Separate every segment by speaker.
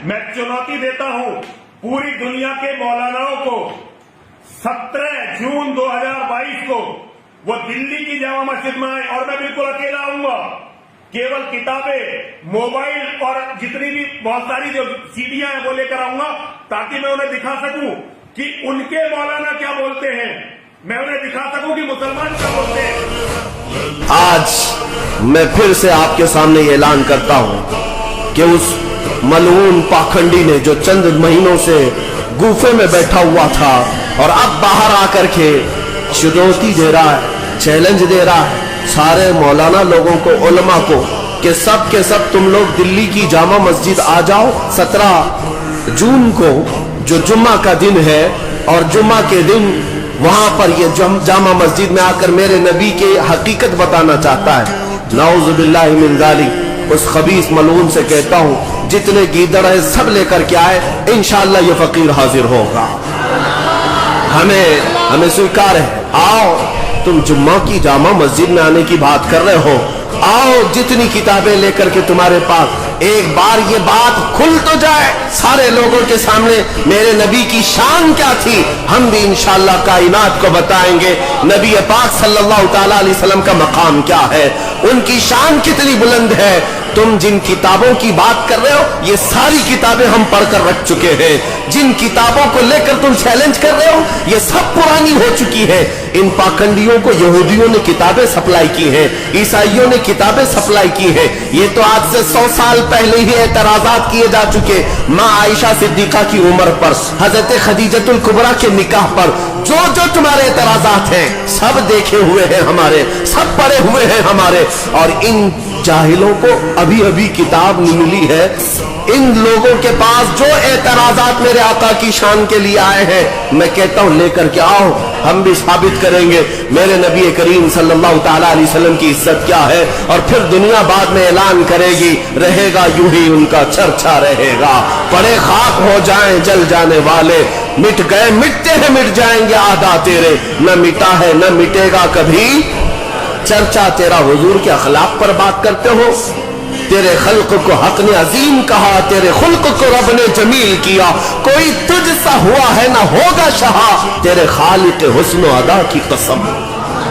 Speaker 1: मैं चुनौती देता हूं पूरी दुनिया के मौलानाओं को 17 जून 2022 को वो दिल्ली की जामा मस्जिद में आए और मैं बिल्कुल अकेला आऊंगा। केवल किताबें, मोबाइल और जितनी भी बहुत सारी जो सीडियां हैं वो लेकर आऊंगा ताकि मैं उन्हें दिखा सकूं कि उनके मौलाना क्या बोलते हैं, मैं उन्हें दिखा सकूं कि मुसलमान क्या बोलते हैं।
Speaker 2: आज मैं फिर से आपके सामने ये ऐलान करता हूं कि उस मलऊन पाखंडी ने जो चंद महीनों से गुफे में बैठा हुआ था और अब बाहर आकर के चुनौती दे रहा है, चैलेंज दे रहा है सारे मौलाना लोगों को, उलमा को, कि सब के सब तुम लोग दिल्ली की जामा मस्जिद आ जाओ 17 जून को जो जुम्मा का दिन है, और जुम्मा के दिन वहां पर ये जामा मस्जिद में आकर मेरे नबी के हकीकत बताना चाहता है। नाउज़ु बिल्लाहि मिन ज़ालिक। उस खबीस मलून से कहता हूं जितने गीदड़ है सब लेकर के आए, इंशाअल्लाह ये फकीर हाजिर होगा। हमें स्वीकार है। आओ, तुम जुम्मा की जामा मस्जिद में आने की बात कर रहे हो, आओ जितनी किताबें लेकर के तुम्हारे पास, एक बार ये बात खुल तो जाए सारे लोगों के सामने मेरे नबी की शान क्या थी। हम भी इंशाअल्लाह कायनात को बताएंगे नबी पाक सल्लल्लाहु तआला अलैहि वसल्लम का मकाम क्या है, उनकी शान कितनी बुलंद है। तुम जिन किताबों की बात कर रहे हो ये सारी किताबें हम पढ़कर रख चुके हैं। जिन किताबों को लेकर तुम चैलेंज कर रहे हो ये सब पुरानी हो चुकी है। इन पाखंडियों को यहूदियों ने किताबें सप्लाई की हैं, ईसाइयों ने किताबें सप्लाई की हैं। ये तो आज से 100 साल पहले ही एतराजात किए जा चुके। माँ आयशा सिद्दीका की उम्र पर, हजरत खदीजतुल कुबरा के निकाह पर जो तुम्हारे एतराजात हैं सब देखे हुए हैं हमारे, सब पढ़े हुए हैं हमारे। और इन जाहिलों को अभी अभी किताब मिली है। इन लोगों के पास जो एतराजात मेरे आका की शान के लिए आए हैं, मैं कहता हूं लेकर के आओ, हम भी साबित करेंगे मेरे नबी करीम सल्लल्लाहु तआला अलैहि वसल्लम की इज्जत क्या है। और फिर दुनिया बाद में ऐलान करेगी, रहेगा यूं ही उनका चर्चा रहेगा। पड़े खाक हो जाएं जल जाने वाले, मिट गए मिटते हैं मिट जाएंगे आदा तेरे, न मिटा है न मिटेगा कभी चर्चा तेरा। हुजूर के अखलाक पर बात करते हो, तेरे खल्क को हक ने अजीम कहा, तेरे खुल्क को रब ने जमील किया, कोई तुझसा हुआ है ना होगा शहा, तेरे खालिक हुस्न अदा की कसम।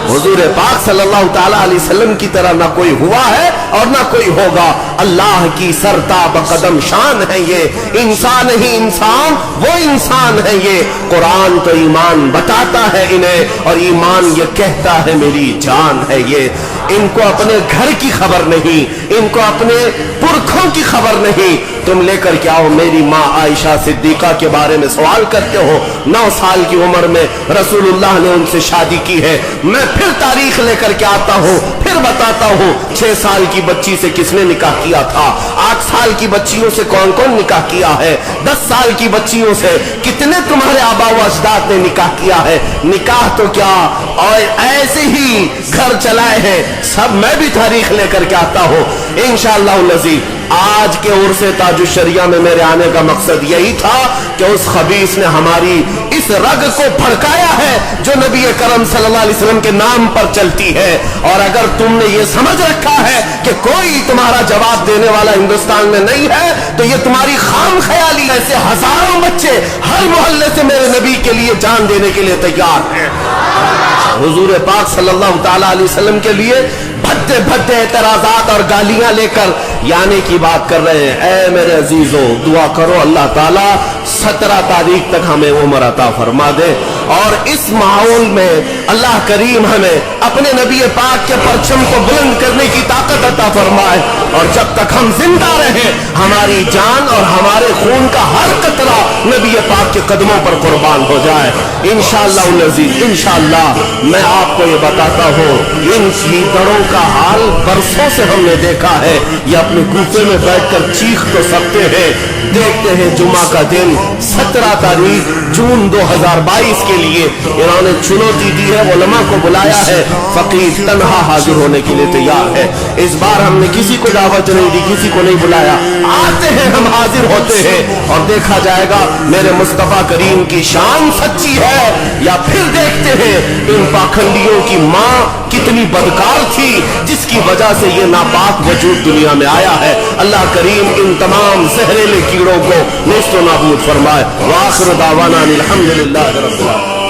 Speaker 2: हुजूर पाक सल्लल्लाहु तआला अलैहि वसल्लम की तरह ना कोई हुआ है और ना कोई होगा। अल्लाह की सरताब कदम शान है ये, इंसान ही इंसान वो इंसान है ये। कुरान तो ईमान बताता है इन्हें और ईमान ये कहता है मेरी जान है ये। इनको अपने घर की खबर नहीं, इनको अपने पुरखों की खबर नहीं। तुम लेकर के आओ, मेरी माँ आयशा सिद्दीका के बारे में सवाल करते हो। 9 साल की उम्र में रसूलुल्लाह ने उनसे शादी की है। मैं फिर तारीख लेकर के आता हूँ, फिर बताता हूँ 6 साल की बच्ची से किसने निकाह किया था, 8 साल की बच्चियों से कौन कौन निकाह किया है, 10 साल की बच्चियों से कितने तुम्हारे आबा व अजदाद ने निकाह किया है। निकाह तो क्या और ऐसे ही घर चलाए हैं सब, मैं भी तारीख लेकर के आता हूँ इंशाअल्लाह नज़ीर। आज के उर्स ताजुश शरिया में मेरे आने का मकसद यही था कि उस खबीस ने हमारी इस रग को भड़काया है जो नबी करम सल्लल्लाहु अलैहि वसल्लम के नाम पर चलती है। और अगर तुमने ये समझ रखा है कि कोई तुम्हारा जवाब देने वाला हिंदुस्तान में नहीं है तो ये तुम्हारी खाम ख्याली। ऐसे हजारों बच्चे हर मोहल्ले से मेरे नबी के लिए जान देने के लिए तैयार हैं। हुजूर पाक सल्लल्लाहु तआला अलैहि वसल्लम के लिए भद्दे भद्दे एतराजात और गालियां लेकर यानी की बात कर रहे हैं। ऐ मेरे अजीजों, दुआ करो अल्लाह ताला 17 तारीख तक हमें उम्र अता फरमा दे और इस माहौल में अल्लाह करीम हमें अपने नबी पाक के परचम को बुलंद करने की ताकत अता फरमाए। और जब तक हम जिंदा रहे हमारी जान और हमारे खून का हर कतरा नबी पाक के कदमों पर कुर्बान हो जाए इंशाअल्लाह नज़ीर। इंशाअल्लाह मैं आपको ये बताता हूँ, इन लीडरों का हाल बरसों से हमने देखा है। ये अपने गुफे में बैठकर चीख तो सकते हैं। देखते हैं जुमा का दिन 17 तारीख जून 2022 के लिए इन्होंने चुनौती दी है, उलमा को बुलाया है, फकीर तन्हा हाजिर होने के लिए तैयार है। इस बार हमने किसी को दावत नहीं दी, किसी को नहीं बुलाया, आते हैं हम हाजिर होते हैं और देखा जाएगा मेरे मुस्तफा करीम की शान सच्ची है या फिर देखते हैं इन पाखंडियों की माँ कितनी बदकार थी जिसकी वजह से ये नापाक वजूद दुनिया में आया है। अल्लाह करीम इन तमाम जहरीले कीड़ों को नेस्तो नाबूद फरमाए। वाखिर दावाना अनिल हम्दुलिल्लाहि रब्बिल आलमीन।